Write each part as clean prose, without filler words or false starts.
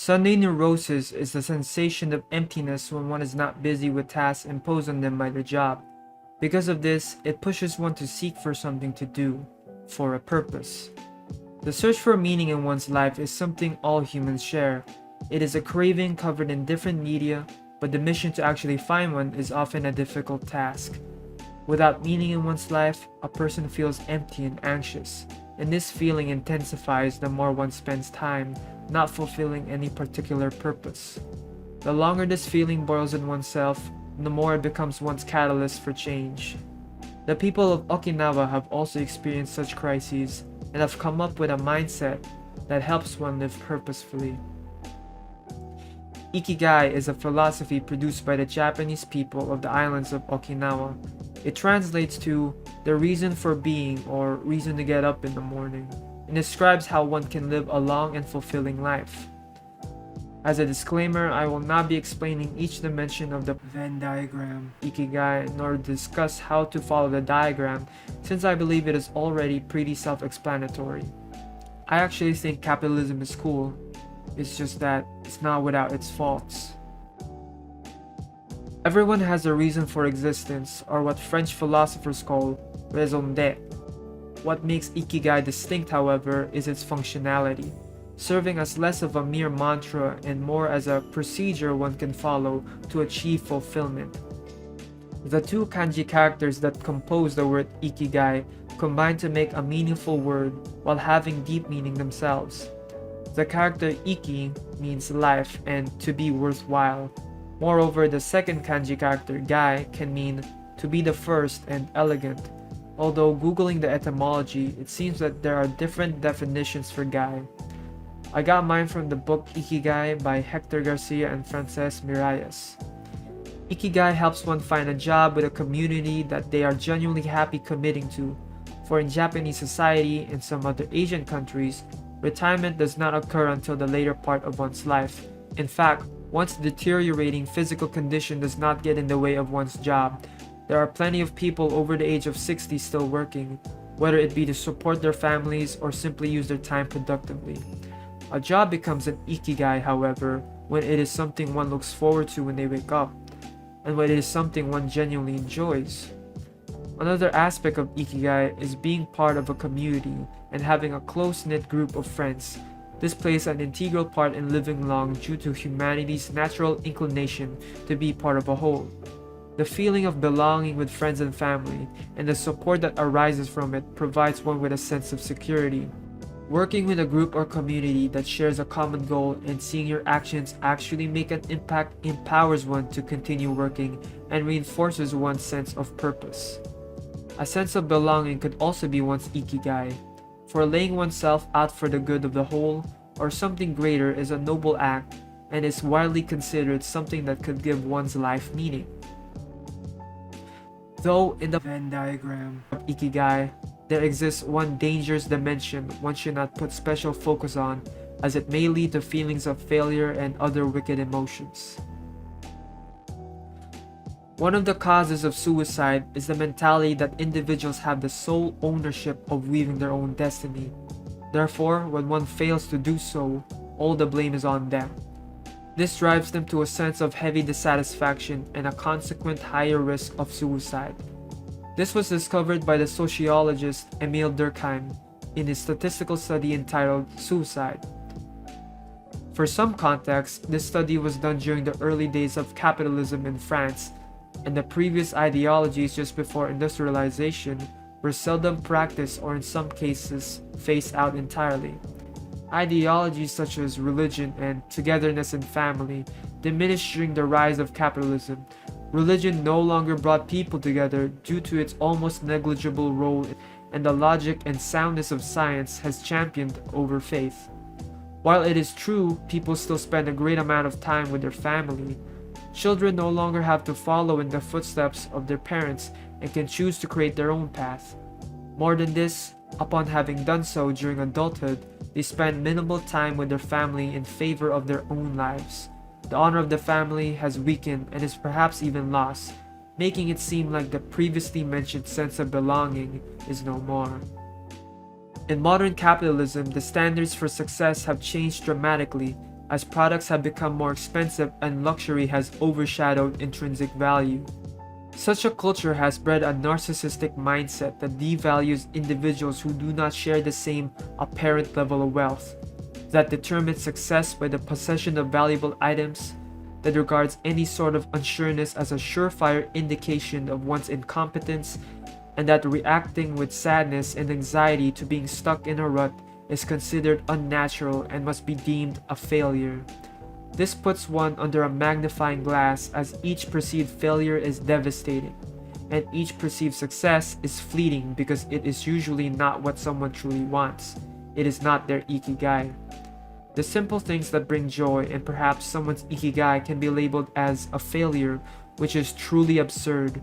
Sunday neurosis is the sensation of emptiness when one is not busy with tasks imposed on them by the job. Because of this, it pushes one to seek for something to do, for a purpose. The search for meaning in one's life is something all humans share. It is a craving covered in different media, but the mission to actually find one is often a difficult task. Without meaning in one's life, a person feels empty and anxious, and this feeling intensifies the more one spends time not fulfilling any particular purpose. The longer this feeling boils in oneself, the more it becomes one's catalyst for change. The people of Okinawa have also experienced such crises and have come up with a mindset that helps one live purposefully. Ikigai is a philosophy produced by the Japanese people of the islands of Okinawa. It translates to the reason for being or reason to get up in the morning, and describes how one can live a long and fulfilling life. As a disclaimer, I will not be explaining each dimension of the Venn diagram, Ikigai, nor discuss how to follow the diagram, since I believe it is already pretty self-explanatory. I actually think capitalism is cool, it's just that it's not without its faults. Everyone has a reason for existence, or what French philosophers call raison d'être. What makes Ikigai distinct, however, is its functionality, serving as less of a mere mantra and more as a procedure one can follow to achieve fulfillment. The two kanji characters that compose the word Ikigai combine to make a meaningful word while having deep meaning themselves. The character Iki means life and to be worthwhile. Moreover, the second kanji character Gai can mean to be the first and elegant. Although googling the etymology, it seems that there are different definitions for Gai. I got mine from the book Ikigai by Hector Garcia and Frances Miralles. Ikigai helps one find a job with a community that they are genuinely happy committing to. For in Japanese society and some other Asian countries, retirement does not occur until the later part of one's life. In fact, one's deteriorating physical condition does not get in the way of one's job. There are plenty of people over the age of 60 still working, whether it be to support their families or simply use their time productively. A job becomes an ikigai, however, when it is something one looks forward to when they wake up, and when it is something one genuinely enjoys. Another aspect of ikigai is being part of a community and having a close-knit group of friends. This plays an integral part in living long due to humanity's natural inclination to be part of a whole. The feeling of belonging with friends and family, and the support that arises from it provides one with a sense of security. Working with a group or community that shares a common goal and seeing your actions actually make an impact empowers one to continue working and reinforces one's sense of purpose. A sense of belonging could also be one's ikigai, for laying oneself out for the good of the whole or something greater is a noble act and is widely considered something that could give one's life meaning. Though in the Venn diagram of Ikigai, there exists one dangerous dimension one should not put special focus on, as it may lead to feelings of failure and other wicked emotions. One of the causes of suicide is the mentality that individuals have the sole ownership of weaving their own destiny. Therefore, when one fails to do so, all the blame is on them. This drives them to a sense of heavy dissatisfaction and a consequent higher risk of suicide. This was discovered by the sociologist Emile Durkheim in his statistical study entitled Suicide. For some context, this study was done during the early days of capitalism in France, and the previous ideologies just before industrialization were seldom practiced or in some cases phased out entirely. Ideologies such as religion and togetherness and family diminished during the rise of capitalism. Religion no longer brought people together due to its almost negligible role, and the logic and soundness of science has championed over faith. While it is true people still spend a great amount of time with their family, children no longer have to follow in the footsteps of their parents and can choose to create their own path. More than this, upon having done so during adulthood, they spend minimal time with their family in favor of their own lives. The honor of the family has weakened and is perhaps even lost, making it seem like the previously mentioned sense of belonging is no more. In modern capitalism, the standards for success have changed dramatically, as products have become more expensive and luxury has overshadowed intrinsic value. Such a culture has bred a narcissistic mindset that devalues individuals who do not share the same apparent level of wealth, that determines success by the possession of valuable items, that regards any sort of unsureness as a surefire indication of one's incompetence, and that reacting with sadness and anxiety to being stuck in a rut is considered unnatural and must be deemed a failure. This puts one under a magnifying glass as each perceived failure is devastating, and each perceived success is fleeting because it is usually not what someone truly wants. It is not their Ikigai. The simple things that bring joy and perhaps someone's Ikigai can be labeled as a failure, which is truly absurd.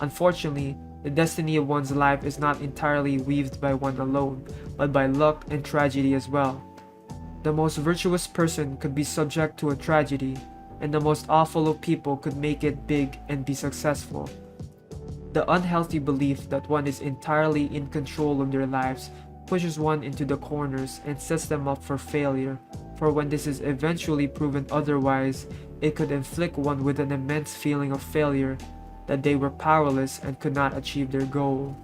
Unfortunately, the destiny of one's life is not entirely weaved by one alone, but by luck and tragedy as well. The most virtuous person could be subject to a tragedy, and the most awful of people could make it big and be successful. The unhealthy belief that one is entirely in control of their lives pushes one into the corners and sets them up for failure, for when this is eventually proven otherwise, it could inflict one with an immense feeling of failure, that they were powerless and could not achieve their goal.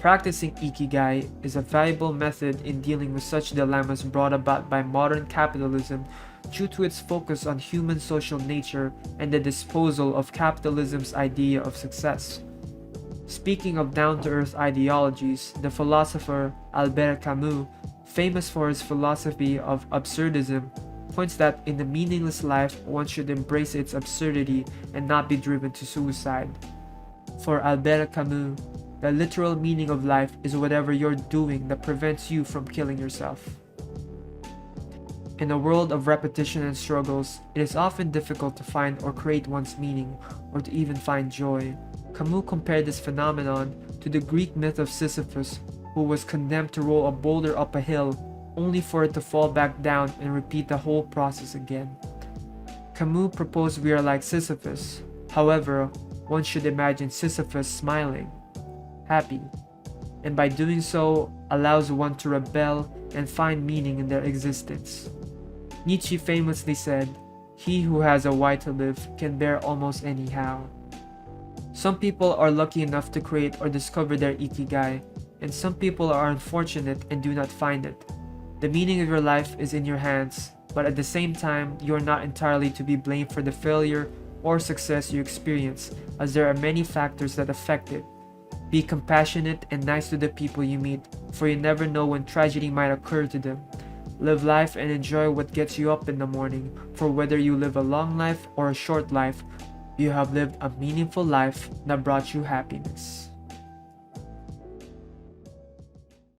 Practicing Ikigai is a valuable method in dealing with such dilemmas brought about by modern capitalism due to its focus on human social nature and the disposal of capitalism's idea of success. Speaking of down-to-earth ideologies, the philosopher Albert Camus, famous for his philosophy of absurdism, points that in the meaningless life one should embrace its absurdity and not be driven to suicide. For Albert Camus, the literal meaning of life is whatever you're doing that prevents you from killing yourself. In a world of repetition and struggles, it is often difficult to find or create one's meaning, or to even find joy. Camus compared this phenomenon to the Greek myth of Sisyphus, who was condemned to roll a boulder up a hill only for it to fall back down and repeat the whole process again. Camus proposed we are like Sisyphus. However, one should imagine Sisyphus smiling, happy, and by doing so allows one to rebel and find meaning in their existence. Nietzsche famously said, "He who has a why to live can bear almost any how." Some people are lucky enough to create or discover their Ikigai, and some people are unfortunate and do not find it. The meaning of your life is in your hands, but at the same time, you are not entirely to be blamed for the failure or success you experience, as there are many factors that affect it. Be compassionate and nice to the people you meet, for you never know when tragedy might occur to them. Live life and enjoy what gets you up in the morning, for whether you live a long life or a short life, you have lived a meaningful life that brought you happiness.